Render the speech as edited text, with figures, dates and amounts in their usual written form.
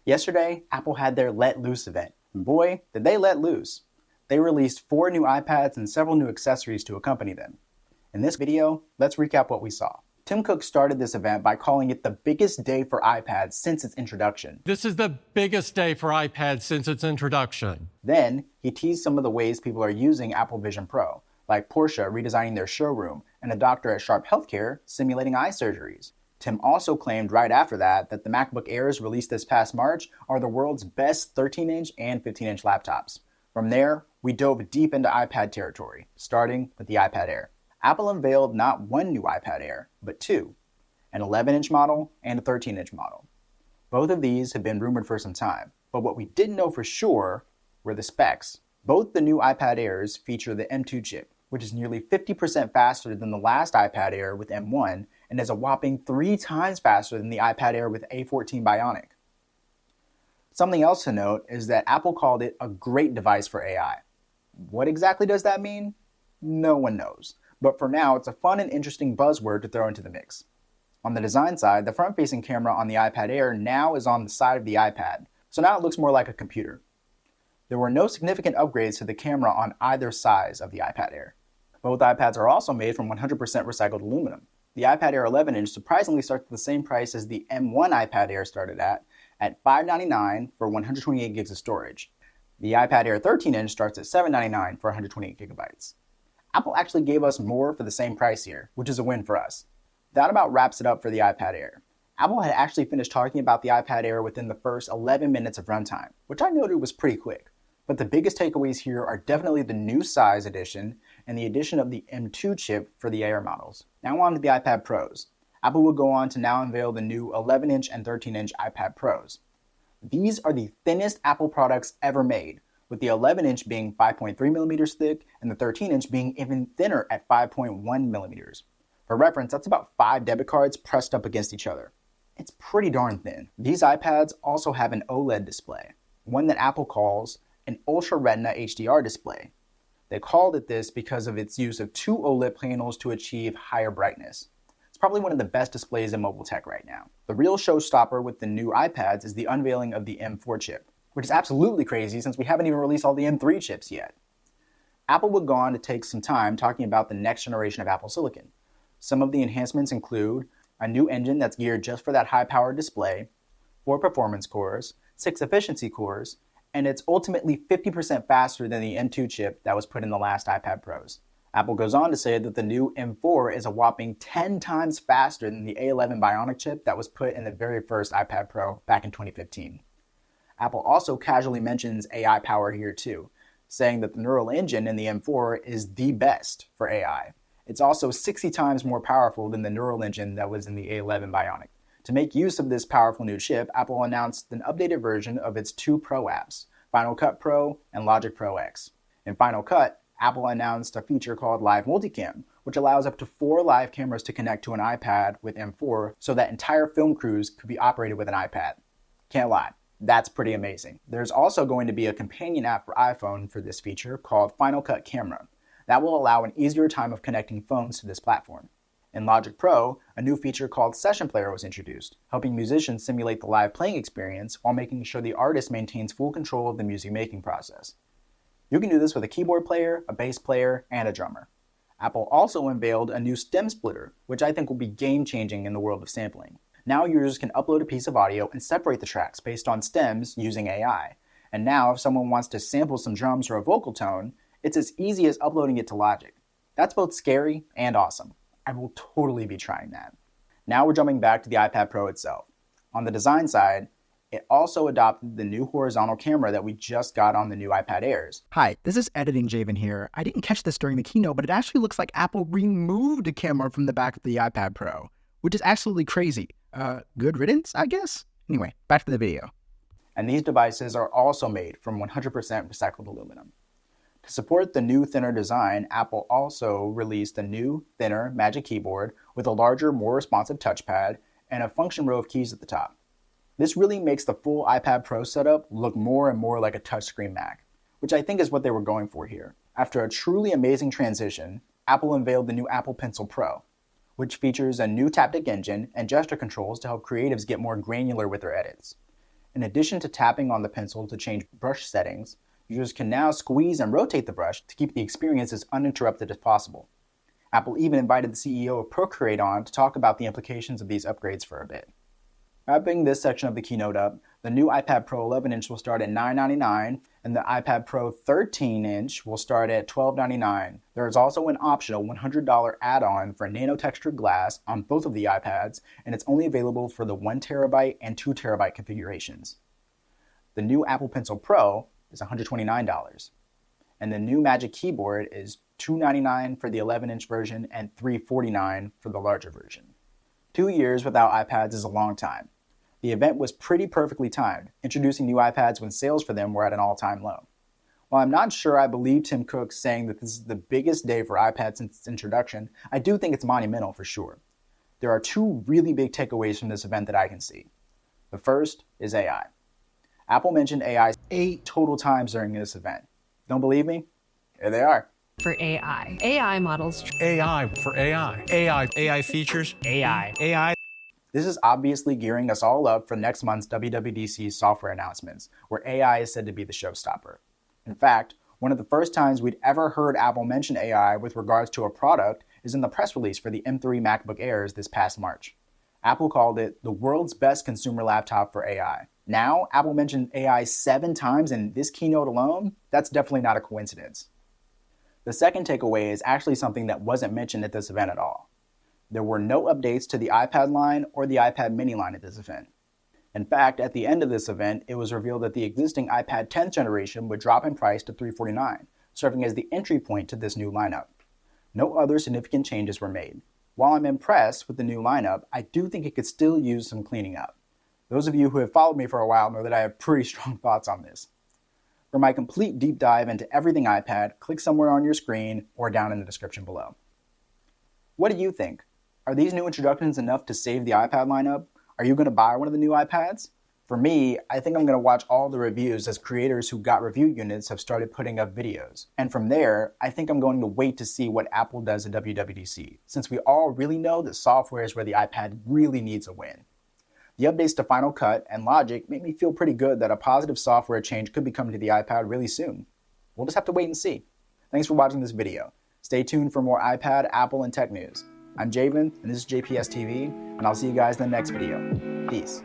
Yesterday, Apple had their Let Loose event. And boy, did they let loose. They released 4 new iPads and several new accessories to accompany them. In this video, let's recap what we saw. Tim Cook started this event by calling it the biggest day for iPads since its introduction. This is the biggest day for iPads since its introduction. Then, he teased some of the ways people are using Apple Vision Pro, like Porsche redesigning their showroom and a doctor at Sharp Healthcare simulating eye surgeries. Tim also claimed right after that the MacBook Airs released this past March are the world's best 13-inch and 15-inch laptops. From there, we dove deep into iPad territory, starting with the iPad Air. Apple unveiled not one new iPad Air, but 2, an 11-inch model and a 13-inch model. Both of these had been rumored for some time, but what we didn't know for sure were the specs. Both the new iPad Airs feature the M2 chip, which is nearly 50% faster than the last iPad Air with M1 and is a whopping 3 times faster than the iPad Air with A14 Bionic. Something else to note is that Apple called it a great device for AI. What exactly does that mean? No one knows. But for now, it's a fun and interesting buzzword to throw into the mix. On the design side, the front-facing camera on the iPad Air now is on the side of the iPad, so now it looks more like a computer. There were no significant upgrades to the camera on either side of the iPad Air. Both iPads are also made from 100% recycled aluminum. The iPad Air 11-inch surprisingly starts at the same price as the M1 iPad Air started at $599 for 128 gigs of storage. The iPad Air 13-inch starts at $799 for 128 gigabytes. Apple actually gave us more for the same price here, which is a win for us. That about wraps it up for the iPad Air. Apple had actually finished talking about the iPad Air within the first 11 minutes of runtime, which I noted was pretty quick. But the biggest takeaways here are definitely the new size addition and the addition of the M2 chip for the Air models. Now on to the iPad Pros. Apple will go on to now unveil the new 11-inch and 13-inch iPad Pros. These are the thinnest Apple products ever made, with the 11-inch being 5.3 millimeters thick and the 13-inch being even thinner at 5.1 millimeters. For reference, that's about 5 debit cards pressed up against each other. It's pretty darn thin. These iPads also have an OLED display, one that Apple calls an Ultra Retina HDR display. They called it this because of its use of 2 OLED panels to achieve higher brightness. It's probably one of the best displays in mobile tech right now. The real showstopper with the new iPads is the unveiling of the M4 chip, which is absolutely crazy since we haven't even released all the M3 chips yet. Apple would go on to take some time talking about the next generation of Apple Silicon. Some of the enhancements include a new engine that's geared just for that high-powered display, 4 performance cores, 6 efficiency cores, and it's ultimately 50% faster than the M2 chip that was put in the last iPad Pros. Apple goes on to say that the new M4 is a whopping 10 times faster than the A11 Bionic chip that was put in the very first iPad Pro back in 2015. Apple also casually mentions AI power here too, saying that the Neural Engine in the M4 is the best for AI. It's also 60 times more powerful than the Neural Engine that was in the A11 Bionic. To make use of this powerful new chip, Apple announced an updated version of its 2 Pro apps, Final Cut Pro and Logic Pro X. In Final Cut, Apple announced a feature called Live Multicam, which allows up to 4 live cameras to connect to an iPad with M4 so that entire film crews could be operated with an iPad. Can't lie, that's pretty amazing. There's also going to be a companion app for iPhone for this feature called Final Cut Camera. That will allow an easier time of connecting phones to this platform. In Logic Pro, a new feature called Session Player was introduced, helping musicians simulate the live playing experience while making sure the artist maintains full control of the music making process. You can do this with a keyboard player, a bass player, and a drummer. Apple also unveiled a new stem splitter, which I think will be game-changing in the world of sampling. Now users can upload a piece of audio and separate the tracks based on stems using AI. And now if someone wants to sample some drums or a vocal tone, it's as easy as uploading it to Logic. That's both scary and awesome. I will totally be trying that. Now we're jumping back to the iPad Pro itself. On the design side, it also adopted the new horizontal camera that we just got on the new iPad Airs. Hi, this is Editing Javen here. I didn't catch this during the keynote, but it actually looks like Apple removed a camera from the back of the iPad Pro, which is absolutely crazy. Good riddance, I guess? Anyway, back to the video. And these devices are also made from 100% recycled aluminum. To support the new thinner design, Apple also released a new, thinner Magic Keyboard with a larger, more responsive touchpad and a function row of keys at the top. This really makes the full iPad Pro setup look more and more like a touchscreen Mac, which I think is what they were going for here. After a truly amazing transition, Apple unveiled the new Apple Pencil Pro, which features a new Taptic engine and gesture controls to help creatives get more granular with their edits. In addition to tapping on the pencil to change brush settings, users can now squeeze and rotate the brush to keep the experience as uninterrupted as possible. Apple even invited the CEO of Procreate on to talk about the implications of these upgrades for a bit. Wrapping this section of the keynote up, the new iPad Pro 11-inch will start at $999, and the iPad Pro 13-inch will start at $1299. There is also an optional $100 add-on for nanotextured glass on both of the iPads, and it's only available for the 1TB and 2TB configurations. The new Apple Pencil Pro is $129, and the new Magic Keyboard is $299 for the 11-inch version and $349 for the larger version. 2 years without iPads is a long time. The event was pretty perfectly timed, introducing new iPads when sales for them were at an all-time low. While I'm not sure I believe Tim Cook saying that this is the biggest day for iPads since its introduction, I do think it's monumental for sure. There are 2 really big takeaways from this event that I can see. The first is AI. Apple mentioned AI 8 total times during this event. Don't believe me? Here they are. For AI. AI models. AI for AI. AI features. AI. This is obviously gearing us all up for next month's WWDC software announcements, where AI is said to be the showstopper. In fact, one of the first times we'd ever heard Apple mention AI with regards to a product is in the press release for the M3 MacBook Airs this past March. Apple called it the world's best consumer laptop for AI. Now, Apple mentioned AI 7 times in this keynote alone. That's definitely not a coincidence. The second takeaway is actually something that wasn't mentioned at this event at all. There were no updates to the iPad line or the iPad mini line at this event. In fact, at the end of this event, it was revealed that the existing iPad 10th generation would drop in price to $349, serving as the entry point to this new lineup. No other significant changes were made. While I'm impressed with the new lineup, I do think it could still use some cleaning up. Those of you who have followed me for a while know that I have pretty strong thoughts on this. For my complete deep dive into everything iPad, click somewhere on your screen or down in the description below. What do you think? Are these new introductions enough to save the iPad lineup? Are you going to buy one of the new iPads? For me, I think I'm going to watch all the reviews as creators who got review units have started putting up videos. And from there, I think I'm going to wait to see what Apple does at WWDC, since we all really know that software is where the iPad really needs a win. The updates to Final Cut and Logic make me feel pretty good that a positive software change could be coming to the iPad really soon. We'll just have to wait and see. Thanks for watching this video. Stay tuned for more iPad, Apple, and tech news. I'm Javen, and this is JPS TV, and I'll see you guys in the next video. Peace.